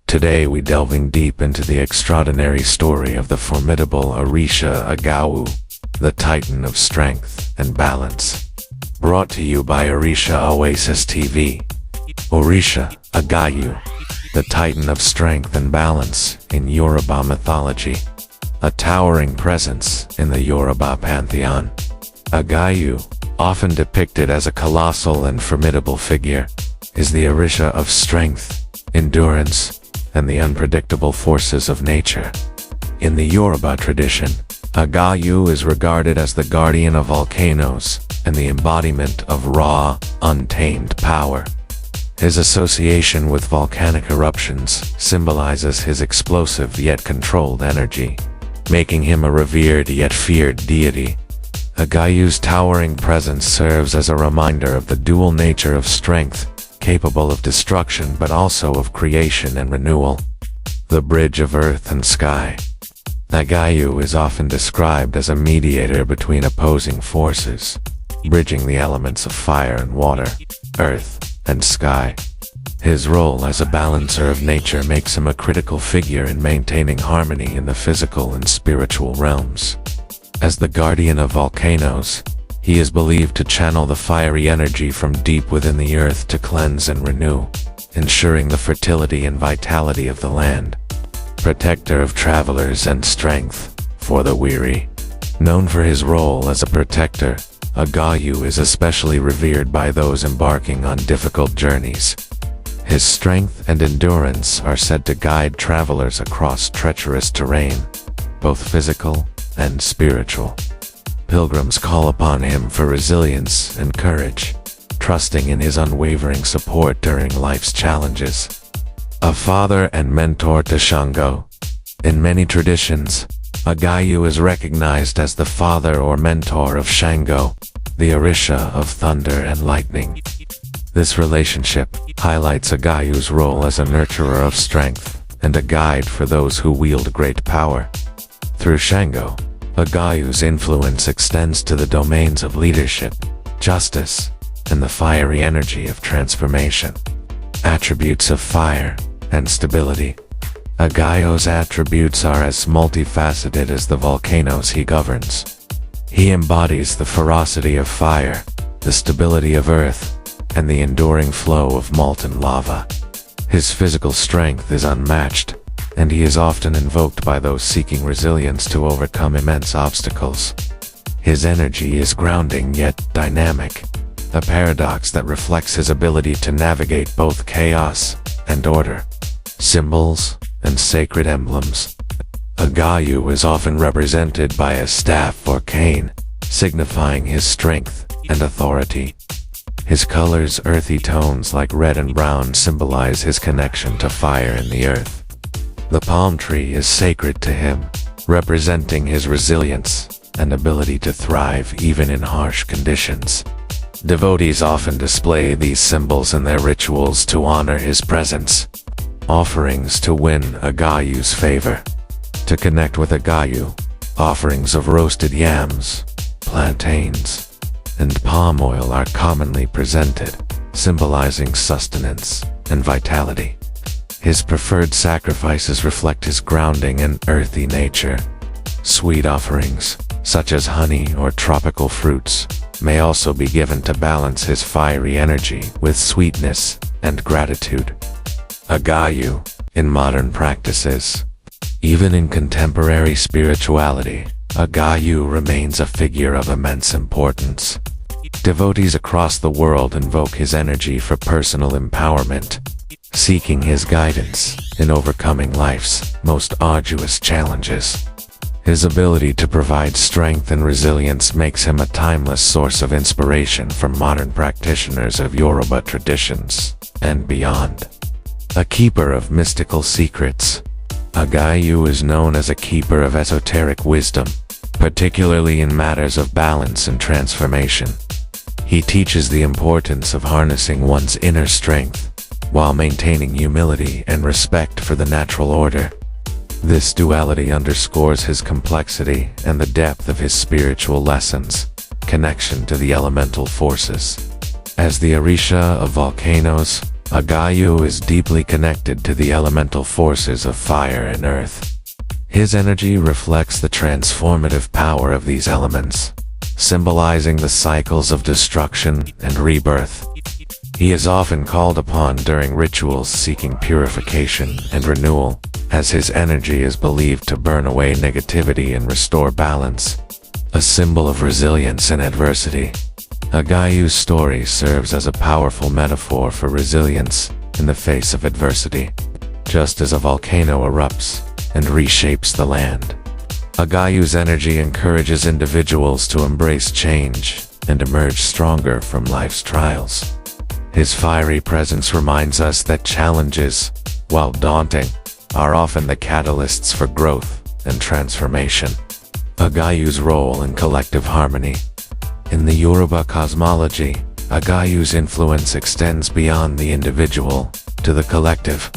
Today we delving deep into the extraordinary story of the formidable Orisha Agayu, the Titan of Strength and Balance. Brought to you by Orisha Oasis TV. Orisha Agayu, the Titan of Strength and Balance in Yoruba mythology. A towering presence in the Yoruba pantheon. Agayu, often depicted as a colossal and formidable figure, is the Orisha of strength, endurance, and the unpredictable forces of nature. In the Yoruba tradition, Agayu is regarded as the guardian of volcanoes and the embodiment of raw, untamed power. His association with volcanic eruptions symbolizes his explosive yet controlled energy, making him a revered yet feared deity. Agayu's towering presence serves as a reminder of the dual nature of strength, capable of destruction but also of creation and renewal. The bridge of earth and sky. Agayu is often described as a mediator between opposing forces, bridging the elements of fire and water, earth and sky. His role as a balancer of nature makes him a critical figure in maintaining harmony in the physical and spiritual realms. As the guardian of volcanoes, he is believed to channel the fiery energy from deep within the earth to cleanse and renew, ensuring the fertility and vitality of the land. Protector of travelers and strength for the weary. Known for his role as a protector, Agayu is especially revered by those embarking on difficult journeys. His strength and endurance are said to guide travelers across treacherous terrain, both physical and spiritual. Pilgrims call upon him for resilience and courage, trusting in his unwavering support during life's challenges. A father and mentor to Shango. In many traditions, Agayu is recognized as the father or mentor of Shango, the Orisha of thunder and lightning. This relationship highlights Agayu's role as a nurturer of strength and a guide for those who wield great power. Through Shango, Agayu's influence extends to the domains of leadership, justice, and the fiery energy of transformation. Attributes of fire and stability. Agayu's attributes are as multifaceted as the volcanoes he governs. He embodies the ferocity of fire, the stability of earth, and the enduring flow of molten lava. His physical strength is unmatched, and he is often invoked by those seeking resilience to overcome immense obstacles. His energy is grounding yet dynamic, a paradox that reflects his ability to navigate both chaos and order. Symbols and sacred emblems. Agayu is often represented by a staff or cane, signifying his strength and authority. His colors, earthy tones like red and brown, symbolize his connection to fire and the earth. The palm tree is sacred to him, representing his resilience and ability to thrive even in harsh conditions. Devotees often display these symbols in their rituals to honor his presence. Offerings to win Agayu's favor. To connect with Agayu, offerings of roasted yams, plantains, and palm oil are commonly presented, symbolizing sustenance and vitality. His preferred sacrifices reflect his grounding and earthy nature. Sweet offerings, such as honey or tropical fruits, may also be given to balance his fiery energy with sweetness and gratitude. Agayu, in modern practices. Even in contemporary spirituality, Agayu remains a figure of immense importance. Devotees across the world invoke his energy for personal empowerment, seeking his guidance in overcoming life's most arduous challenges. His ability to provide strength and resilience makes him a timeless source of inspiration for modern practitioners of Yoruba traditions and beyond. A keeper of mystical secrets. Agayu is known as a keeper of esoteric wisdom, particularly in matters of balance and transformation. He teaches the importance of harnessing one's inner strength while maintaining humility and respect for the natural order. This duality underscores his complexity and the depth of his spiritual lessons, connection to the elemental forces. As the Orisha of volcanoes, Agayu is deeply connected to the elemental forces of fire and earth. His energy reflects the transformative power of these elements, symbolizing the cycles of destruction and rebirth. He is often called upon during rituals seeking purification and renewal, as his energy is believed to burn away negativity and restore balance, a symbol of resilience in adversity. Agayu's story serves as a powerful metaphor for resilience in the face of adversity. Just as a volcano erupts and reshapes the land, Agayu's energy encourages individuals to embrace change and emerge stronger from life's trials. His fiery presence reminds us that challenges, while daunting, are often the catalysts for growth and transformation. Agayu's role in collective harmony. In the Yoruba cosmology, Agayu's influence extends beyond the individual to the collective.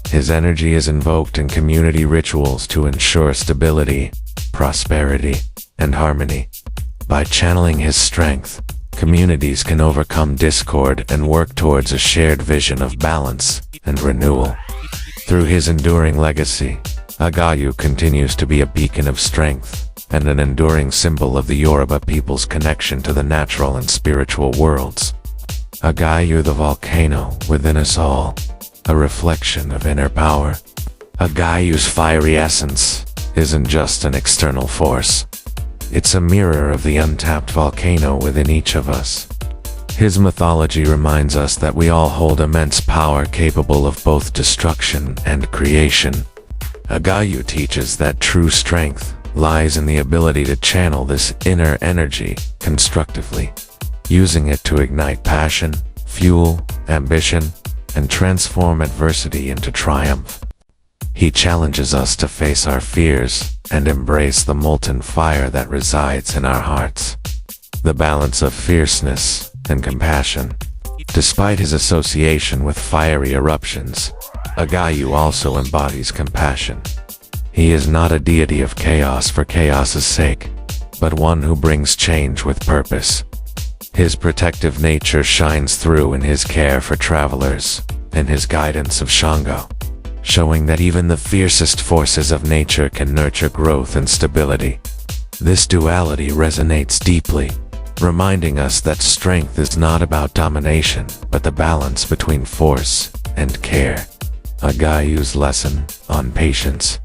His energy is invoked in community rituals to ensure stability, prosperity, and harmony. By channeling his strength, communities can overcome discord and work towards a shared vision of balance and renewal. Through his enduring legacy, Agayu continues to be a beacon of strength and an enduring symbol of the Yoruba people's connection to the natural and spiritual worlds. Agayu, the volcano within us all, a reflection of inner power. Agayu's fiery essence isn't just an external force. It's a mirror of the untapped volcano within each of us. His mythology reminds us that we all hold immense power capable of both destruction and creation. Agayu teaches that true strength lies in the ability to channel this inner energy constructively, using it to ignite passion, fuel ambition, and transform adversity into triumph. He challenges us to face our fears and embrace the molten fire that resides in our hearts. The balance of fierceness and compassion. Despite his association with fiery eruptions, Agayu also embodies compassion. He is not a deity of chaos for chaos's sake, but one who brings change with purpose. His protective nature shines through in his care for travelers and his guidance of Shango, showing that even the fiercest forces of nature can nurture growth and stability. This duality resonates deeply, reminding us that strength is not about domination, but the balance between force and care. Agayu's lesson on patience.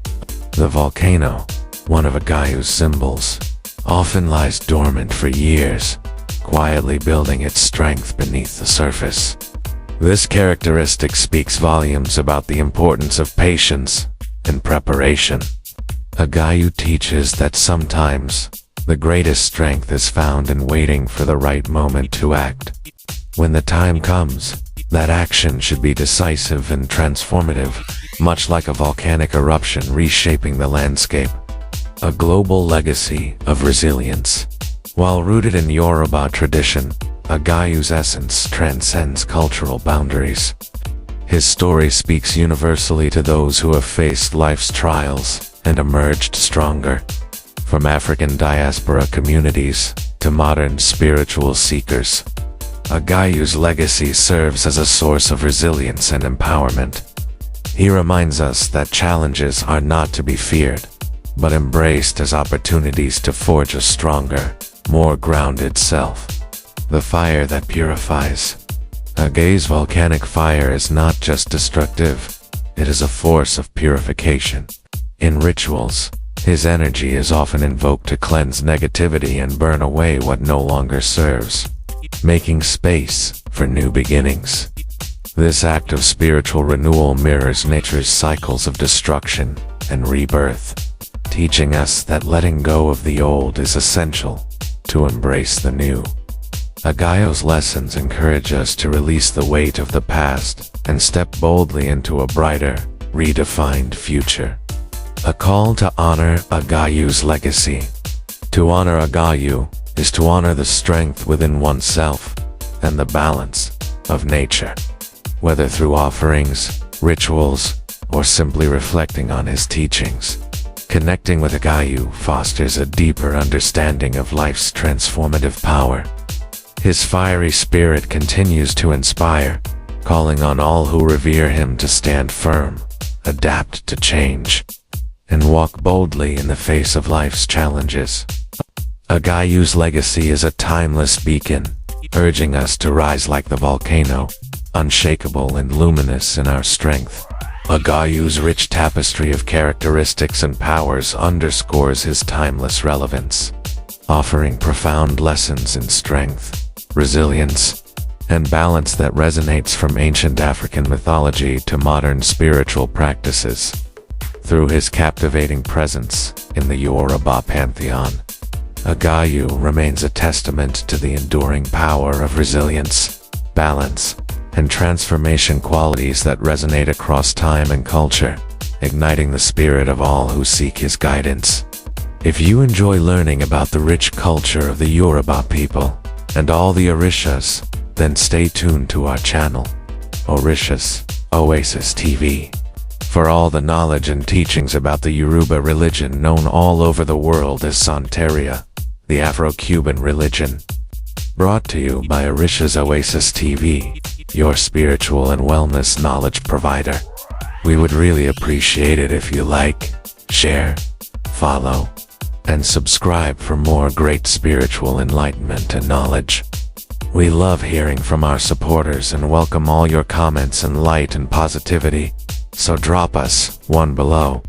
The volcano, one of Agayu's symbols, often lies dormant for years, quietly building its strength beneath the surface. This characteristic speaks volumes about the importance of patience and preparation. Agayu teaches that sometimes the greatest strength is found in waiting for the right moment to act. When the time comes, that action should be decisive and transformative, much like a volcanic eruption reshaping the landscape. A global legacy of resilience. While rooted in Yoruba tradition, Agayu's essence transcends cultural boundaries. His story speaks universally to those who have faced life's trials and emerged stronger. From African diaspora communities to modern spiritual seekers, Agayu's legacy serves as a source of resilience and empowerment. He reminds us that challenges are not to be feared, but embraced as opportunities to forge a stronger, more grounded self. The fire that purifies. Agayu's volcanic fire is not just destructive, it is a force of purification. In rituals, his energy is often invoked to cleanse negativity and burn away what no longer serves, making space for new beginnings. This act of spiritual renewal mirrors nature's cycles of destruction and rebirth, teaching us that letting go of the old is essential to embrace the new. Agayu's lessons encourage us to release the weight of the past and step boldly into a brighter, redefined future. A call to honor Agayu's legacy. To honor Agayu is to honor the strength within oneself and the balance of nature. Whether through offerings, rituals, or simply reflecting on his teachings, connecting with Agayu fosters a deeper understanding of life's transformative power. His fiery spirit continues to inspire, calling on all who revere him to stand firm, adapt to change, and walk boldly in the face of life's challenges. Agayu's legacy is a timeless beacon, urging us to rise like the volcano, unshakable and luminous in our strength. Agayu's rich tapestry of characteristics and powers underscores his timeless relevance, offering profound lessons in strength, resilience, and balance that resonates from ancient African mythology to modern spiritual practices. Through his captivating presence in the Yoruba pantheon, Agayu remains a testament to the enduring power of resilience, balance, and transformation, qualities that resonate across time and culture, igniting the spirit of all who seek his guidance. If you enjoy learning about the rich culture of the Yoruba people and all the Orishas, then stay tuned to our channel, Orisha's Oasis TV, for all the knowledge and teachings about the Yoruba religion known all over the world as Santeria, the Afro-Cuban religion. Brought to you by Orisha's Oasis TV, your spiritual and wellness knowledge provider. We would really appreciate it if you like, share, follow, and subscribe for more great spiritual enlightenment and knowledge. We love hearing from our supporters and welcome all your comments and light and positivity, so drop us one below.